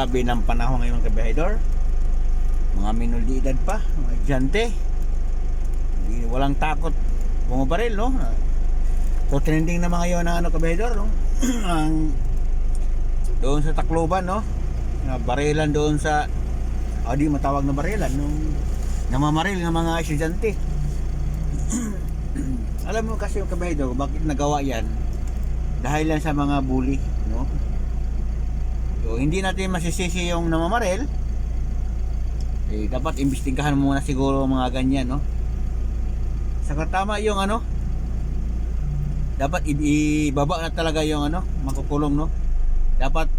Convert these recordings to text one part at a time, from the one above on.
grabe ng panahon ngayon mga kabahedor. Mga minor de edad pa, mga edyante, walang takot bumabaril, no? So trending na mga yun ng ano kabahedor, no? Ang doon sa Tacloban, no? Barilan doon sa di matawag na barilan nung namamaril ng mga estudyante. Alam mo kasi yung kabahedor, bakit nagawa yan? Dahil lang sa mga bully, no? So hindi natin masisisi yung namamaril. Dapat imbestigahan muna siguro mga ganyan, no? Saka tama yung ano, dapat ibaba na talaga yung ano, makukulong, no? Dapat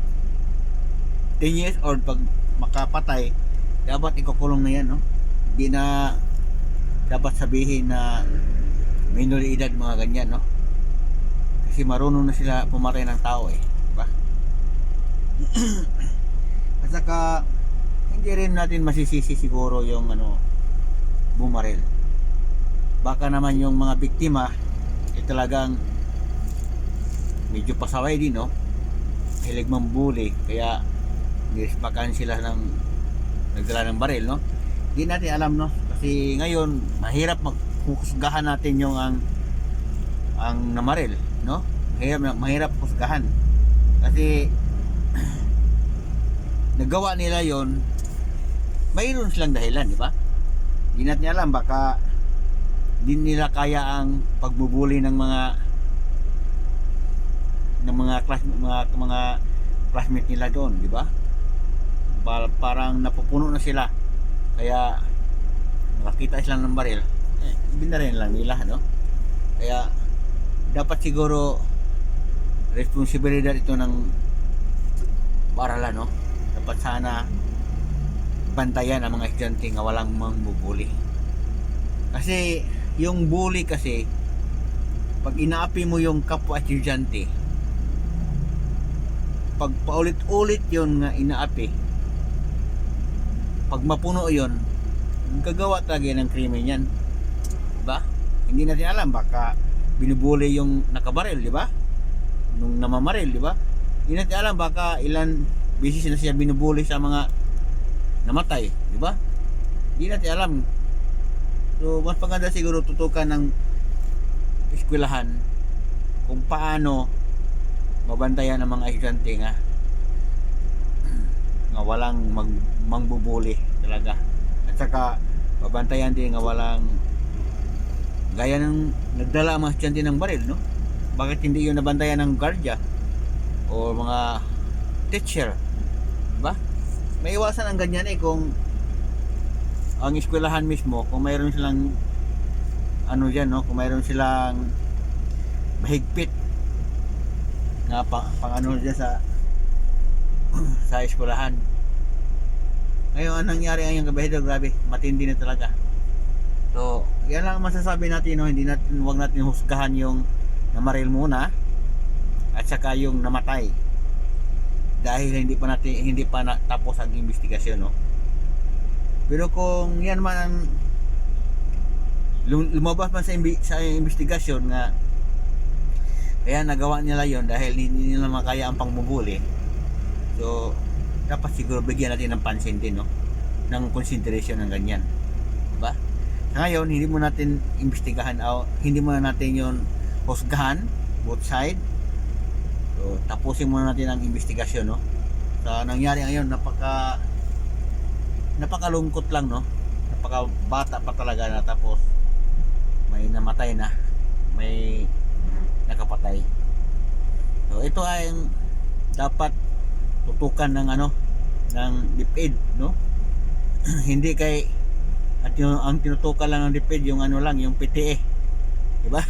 10 years or pag makapatay, dapat ikukulong na yan, no? Hindi na dapat sabihin na minor de edad mga ganyan, no? Kasi marunong na sila pumatay ng tao, diba? At saka hindi rin natin masisisi siguro yung ano, bumaril. Baka naman yung mga biktima talagang medyo pasaway din, no? Hilig mambuli, kaya nirespakan sila ng nagdala ng baril, no? Hindi natin alam, no? Kasi ngayon mahirap maghuhusgahan natin yung ang namaril, no? Mahirap husgahan kasi nagawa nila yon, mayroon silang dahilan, di ba? Hindi natin alam, baka hindi nila kaya ang pagbubuli ng mga classmate nila doon, di ba? Parang napupuno na sila, kaya nakakita sila ng baril, binarin lang nila, no? Kaya dapat siguro responsibilidad ito ng paaralan, no? Dapat sana bantayan ang mga estudyante nga walang mangbubuli. Kasi yung bully kasi, pag inaapi mo yung kapwa estudyante, pag paulit-ulit yun nga inaapi, pag mapuno yun, gagawa talaga ng krimen yan, diba? Hindi natin alam, baka binubuli yung nakabaril, diba? Nung namamaril, diba? Hindi natin alam, baka ilan beses na siya binubuli sa mga namatay, diba? Hindi natin alam. So mas maganda siguro tutukan ng eskwelahan kung paano mabantayan ang mga estudyante nga walang mangbubuli talaga, at saka mabantayan din nga walang gaya ng nagdala ang mga estudyante ng baril, no? Bakit hindi yun nabantayan ng guardia o mga teacher, diba? May iwasan ang ganyan kung ang eskwelahan mismo, kung mayroon silang ano dyan, no? Kung mayroon silang mahigpit na pang ano dyan sa eskwelahan. Ngayon anong nangyari ang kabahedor, grabe, matindi na talaga. So yan lang masasabi natin, no? Huwag natin husgahan yung namaril muna at saka yung namatay, dahil hindi pa tapos ang investigasyon, no? Pero kung yan man ang lumabas man sa investigasyon nga kaya nagawa nila yon dahil hindi nila makaya ang pangbubuli, so dapat siguro bigyan natin ng pansin din, no? Ng consideration ng ganyan, diba? Sa ngayon hindi mo natin investigahan o hindi mo natin yon husgahan both side. So tapusin muna natin ang investigasyon, no? Sa nangyari ngayon, napakalungkot lang, no? Napakabata pa talaga na tapos may namatay na, may nakapatay. So ito ay dapat tutukan ng ano, ng DepEd, no? Hindi kay at ang tinutukan lang ng DepEd yung ano lang, yung PTE, diba?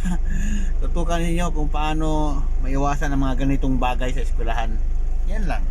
Tutukan niyo kung paano maiwasan ang mga ganitong bagay sa eskwelahan. Yan lang.